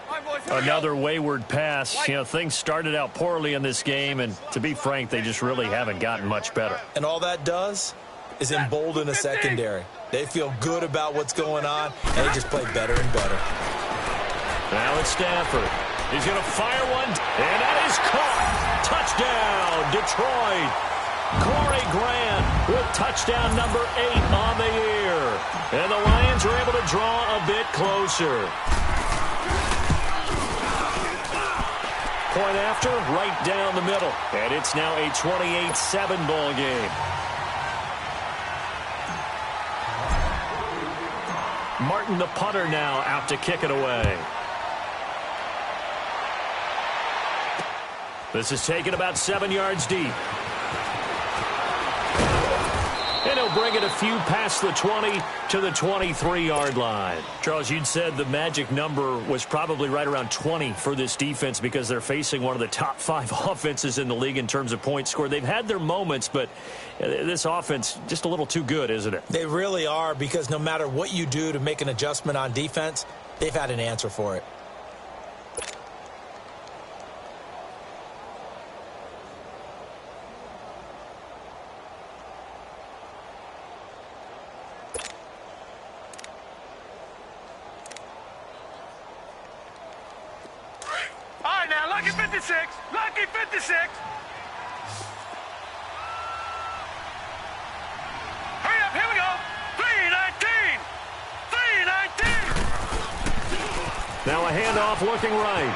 Another wayward pass. You know, things started out poorly in this game, and to be frank, they just really haven't gotten much better. And all that does is embolden a secondary. They feel good about what's going on, and they just play better and better. Now it's Stafford. He's going to fire one, and that is caught. Touchdown, Detroit. Corey Grant with touchdown number 8 on the year. And the Lions are able to draw a bit closer. Point after, right down the middle. And it's now a 28-7 ball game. Martin, the punter, now out to kick it away. This is taken about 7 yards deep. And he'll bring it a few past the 20 to the 23-yard line. Charles, you'd said the magic number was probably right around 20 for this defense because they're facing one of the top 5 offenses in the league in terms of points scored. They've had their moments, but this offense just a little too good, isn't it? They really are, because no matter what you do to make an adjustment on defense, they've had an answer for it. Lucky 56. Lucky 56. Hurry up. Here we go. 319. 319. Now a handoff looking right.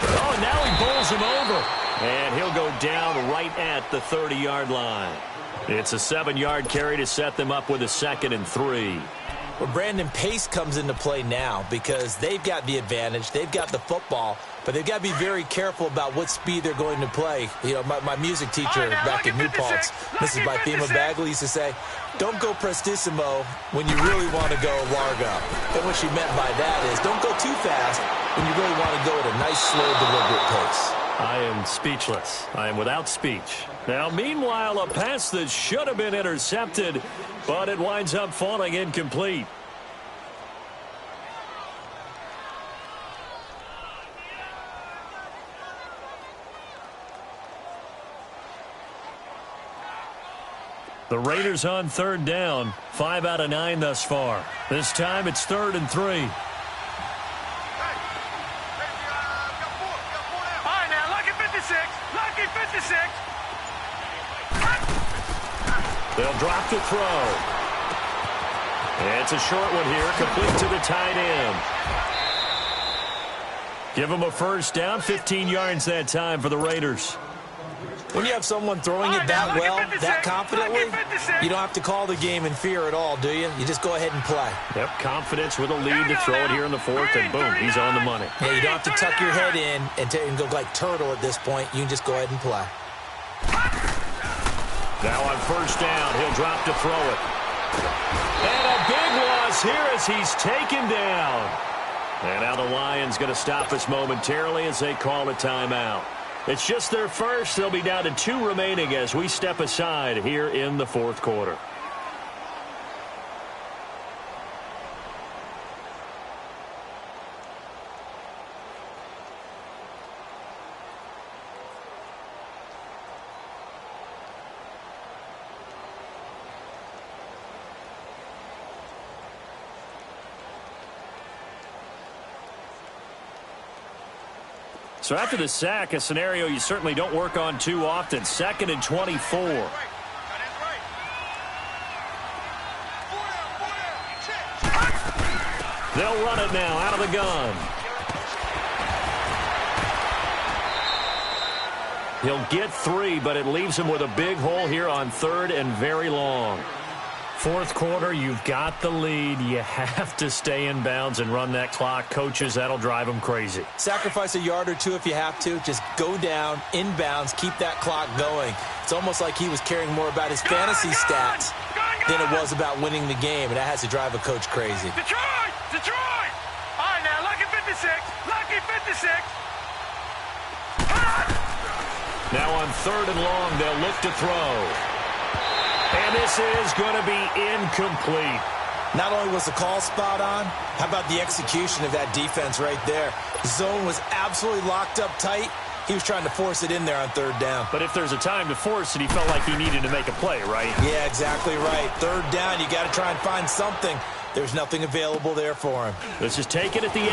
Oh, and now he bowls him over. And he'll go down right at the 30-yard line. It's a 7-yard carry to set them up with a 2nd and 3. Well, Brandon, pace comes into play now because they've got the advantage. They've got the football, but they've got to be very careful about what speed they're going to play. You know, my music teacher back in New Paltz, Mrs. Bythema Bagley, used to say, don't go prestissimo when you really want to go largo. And what she meant by that is don't go too fast when you really want to go at a nice, slow, deliberate pace. I am speechless. I am without speech. Now, meanwhile, a pass that should have been intercepted, but it winds up falling incomplete. The Raiders on 3rd down. 5 out of 9 thus far. This time it's 3rd and 3. They'll drop the throw. It's a short one here, complete to the tight end. Give them a 1st down, 15 yards that time for the Raiders. When you have someone throwing it that well, that confidently, you don't have to call the game in fear at all, do you? You just go ahead and play. Yep, confidence with a lead to throw it here in the 4th, and boom, he's on the money. Yeah, you don't have to tuck your head in and go like turtle at this point. You can just go ahead and play. Now on 1st down, he'll drop to throw it. And a big loss here as he's taken down. And now the Lions going to stop us momentarily as they call a timeout. It's just their first. They'll be down to 2 remaining as we step aside here in the 4th quarter. So after the sack, a scenario you certainly don't work on too often. 2nd and 24. They'll run it now out of the gun. He'll get 3, but it leaves him with a big hole here on 3rd and very long. 4th quarter, you've got the lead. You have to stay in bounds and run that clock. Coaches, that'll drive them crazy. Sacrifice a yard or 2 if you have to. Just go down, in bounds, keep that clock going. It's almost like he was caring more about his fantasy stats than it was about winning the game, and that has to drive a coach crazy. Detroit! Detroit! All right, now, lucky 56. Lucky 56. Now on 3rd and long, they'll look to throw. And this is going to be incomplete. Not only was the call spot on, how about the execution of that defense right there? The zone was absolutely locked up tight. He was trying to force it in there on 3rd down. But if there's a time to force it, he felt like he needed to make a play, right? Yeah, exactly right. 3rd down, you got to try and find something. There's nothing available there for him. This is taken at the 18.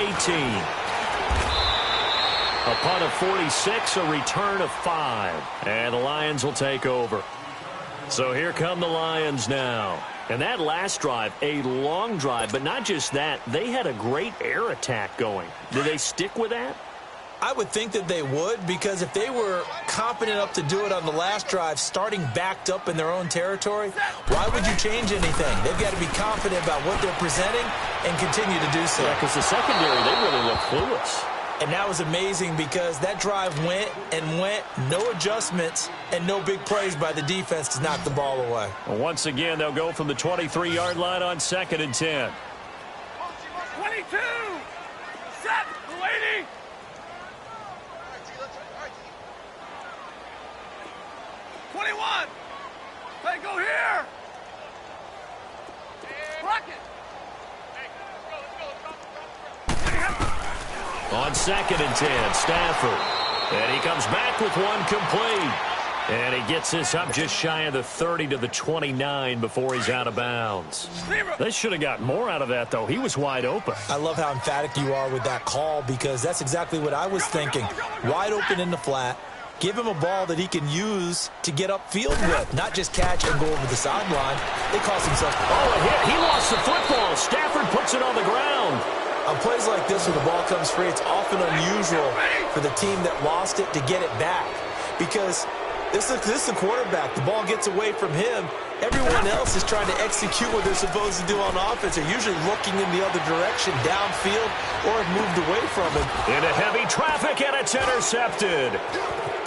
A punt of 46, a return of 5. And the Lions will take over. So here come the Lions now. And that last drive, a long drive, but not just that. They had a great air attack going. Do they stick with that? I would think that they would, because if they were confident enough to do it on the last drive, starting backed up in their own territory, why would you change anything? They've got to be confident about what they're presenting and continue to do so. Yeah, because the secondary, they really look clueless. And that was amazing because that drive went and went, no adjustments, and no big plays by the defense to knock the ball away. Well, once again, they'll go from the 23-yard line on 2nd and 10. 22. Set, lady. 21. Hey, go here. Rocket. On 2nd and 10, Stafford. And he comes back with one complete. And he gets this up just shy of the 30 to the 29 before he's out of bounds. They should have got more out of that, though. He was wide open. I love how emphatic you are with that call, because that's exactly what I was thinking. Wide open in the flat. Give him a ball that he can use to get upfield with, not just catch and go over the sideline. It cost himself. Oh, a hit. He lost the football. Stafford puts it on the ground. On plays like this where the ball comes free, it's often unusual for the team that lost it to get it back. Because this is the quarterback. The ball gets away from him. Everyone else is trying to execute what they're supposed to do on offense. They're usually looking in the other direction, downfield, or have moved away from him. Into heavy traffic, and it's intercepted.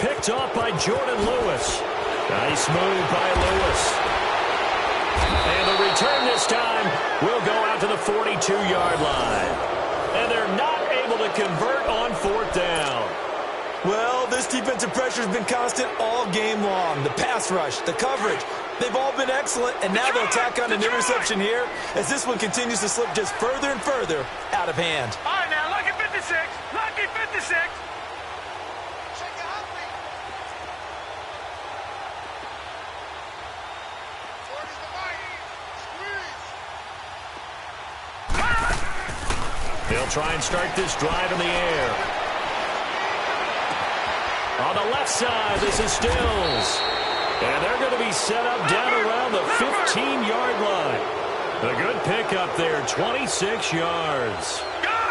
Picked off by Jordan Lewis. Nice move by Lewis. And the return this time will go out to the 42-yard line. And they're not able to convert on fourth down. Well, this defensive pressure has been constant all game long. The pass rush, the coverage, they've all been excellent, and now they'll tack on an interception here as this one continues to slip just further and further out of hand. All right, now, lucky 56. Lucky 56. They'll try and start this drive in the air. On the left side, this is Stills. And they're going to be set up down around the 15-yard line. A good pickup there, 26 yards.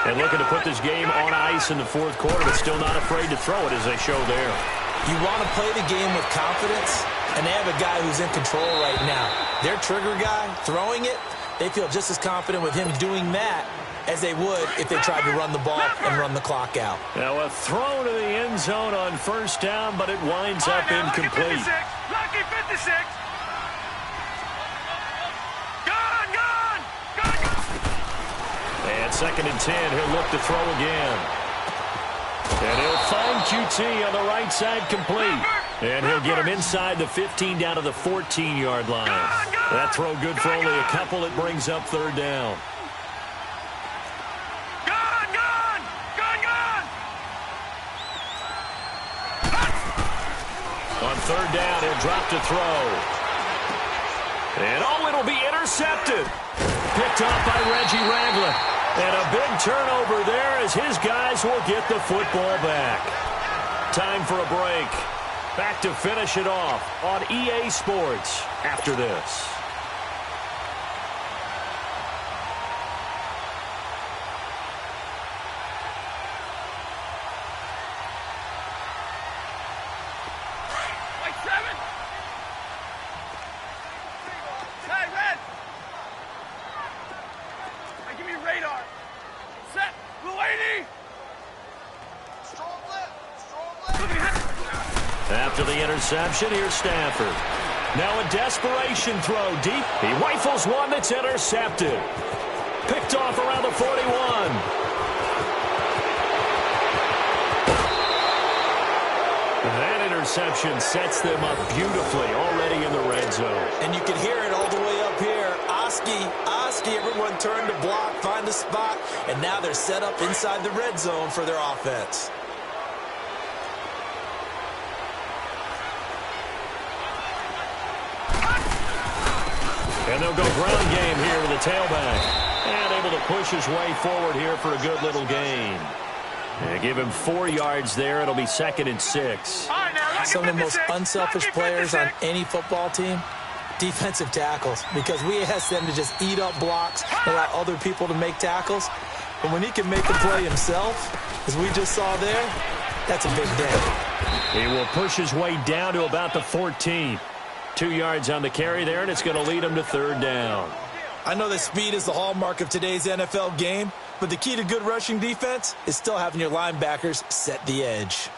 And looking to put this game on ice in the fourth quarter, but still not afraid to throw it as they show there. You want to play the game with confidence, and they have a guy who's in control right now. Their trigger guy, throwing it, they feel just as confident with him doing that as they would if they tried to run the ball and run the clock out. Now a throw to the end zone on first down, but it winds up incomplete. Lucky 56. Gone. And second and 10, he'll look to throw again. And he'll find QT on the right side complete. And he'll get him inside the 15 down to the 14-yard line. That throw good for only a couple. It brings up third down. On third down, he'll drop to throw. And it'll be intercepted. Picked off by Reggie Ragland. And a big turnover there as his guys will get the football back. Time for a break. Back to finish it off on EA Sports after this. After the interception, here's Stafford. Now a desperation throw deep. He rifles one that's intercepted. Picked off around the 41. That interception sets them up beautifully already in the red zone. And you can hear it all the way up here. Oski, everyone turned to block, find a spot, and now they're set up inside the red zone for their offense. And they'll go ground game here with the tailback. And able to push his way forward here for a good little gain. And give him 4 yards there. It'll be second and 6. Some of the most unselfish players on any football team, defensive tackles, because we ask them to just eat up blocks, allow other people to make tackles. But when he can make the play himself, as we just saw there, that's a big day. He will push his way down to about the 14. 2 yards on the carry there, and it's going to lead him to third down. I know that speed is the hallmark of today's NFL game, but the key to good rushing defense is still having your linebackers set the edge.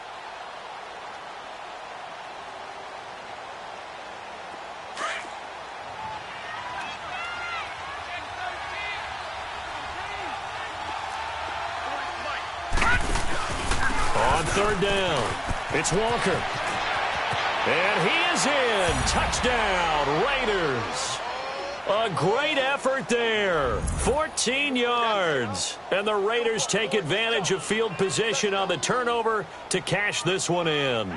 On third down, it's Walker. And he is in. Touchdown, Raiders. A great effort there. 14 yards. And the Raiders take advantage of field position on the turnover to cash this one in.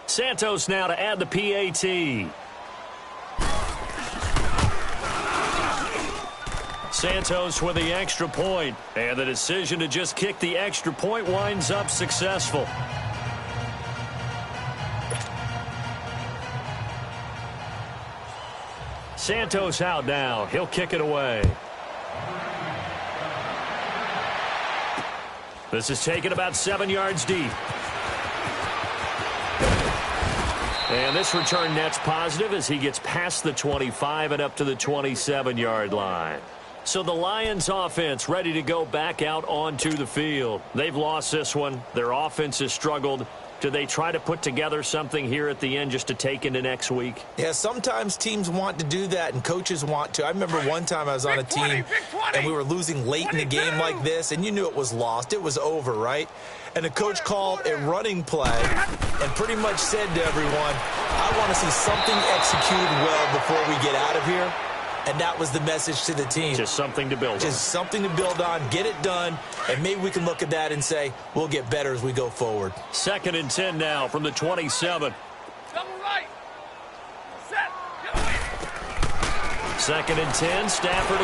Santos now to add the PAT. Santos with the extra point, and the decision to just kick the extra point winds up successful. Santos out now. He'll kick it away. This is taken about 7 yards deep. And this return net's positive as he gets past the 25 and up to the 27-yard line. So the Lions offense ready to go back out onto the field. They've lost this one. Their offense has struggled. Do they try to put together something here at the end just to take into next week? Yeah, sometimes teams want to do that and coaches want to. I remember one time I was on a team and we were losing late in a game like this, and you knew it was lost. It was over, right? And the coach called a running play and pretty much said to everyone, I want to see something executed well before we get out of here. And that was the message to the team. Just something to build on. Just something to build on, get it done, and maybe we can look at that and say, we'll get better as we go forward. 2nd and 10 now from the 27. Double right. Set. Get away. 2nd and 10, Stafford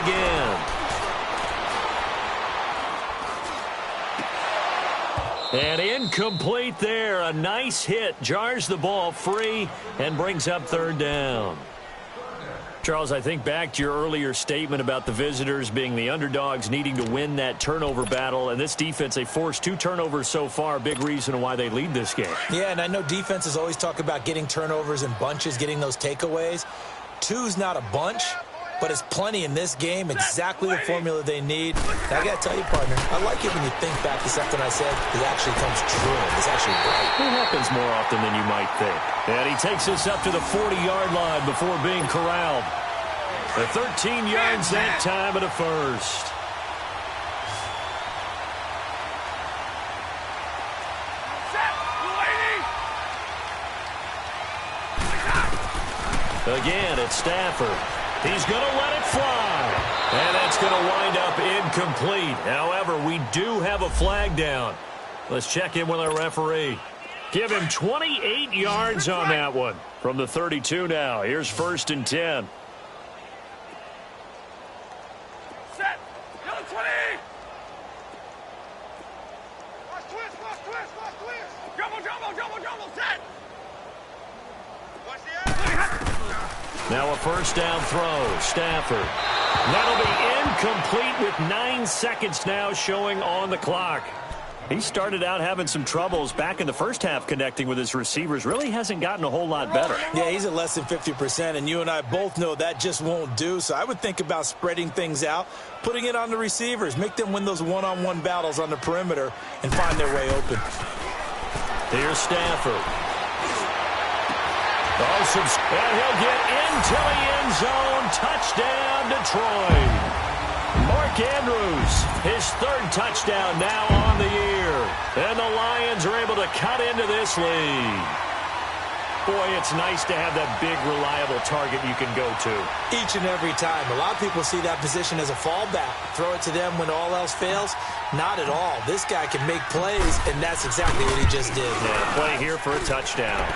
again. And incomplete there. A nice hit. Jars the ball free and brings up 3rd down. Charles, I think back to your earlier statement about the visitors being the underdogs needing to win that turnover battle. And this defense, they forced 2 turnovers so far. Big reason why they lead this game. Yeah, and I know defenses always talk about getting turnovers in bunches, getting those takeaways. 2's not a bunch, but it's plenty in this game. Exactly the formula they need. And I got to tell you, partner, I like it when you think back to something I said that actually comes true. It's actually right. It happens more often than you might think. And he takes us up to the 40-yard line before being corralled. The 13 yards that time at a first. Again, it's Stafford. He's going to let it fly. And that's going to wind up incomplete. However, we do have a flag down. Let's check in with our referee. Give him 28 yards on that one. From the 32 now. Here's 1st and 10. Set. Yellow 20. Watch twist. Jumbo. Set. Watch the edge. Now a 1st down throw. Stafford. That'll be incomplete with 9 seconds now showing on the clock. He started out having some troubles back in the first half connecting with his receivers. Really hasn't gotten a whole lot better. Yeah, he's at less than 50%, and you and I both know that just won't do. So I would think about spreading things out, putting it on the receivers, make them win those one-on-one battles on the perimeter and find their way open. Here's Stafford. And he'll get into the end zone. Touchdown, Detroit. Mark Andrews, his 3rd touchdown now on the year. And the Lions are able to cut into this lead. Boy, it's nice to have that big, reliable target you can go to. Each and every time. A lot of people see that position as a fallback. Throw it to them when all else fails. Not at all. This guy can make plays, and that's exactly what he just did. Yeah, play here for a touchdown.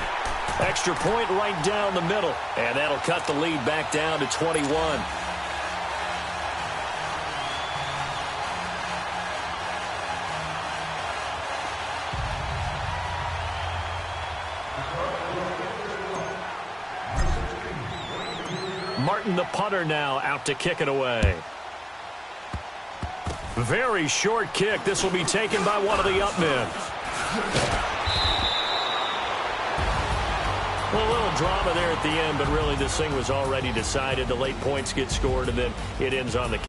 Extra point right down the middle. And that'll cut the lead back down to 21. Martin, the punter, now out to kick it away. Very short kick. This will be taken by one of the up men. Well, a little drama there at the end, but really this thing was already decided. The late points get scored, and then it ends on the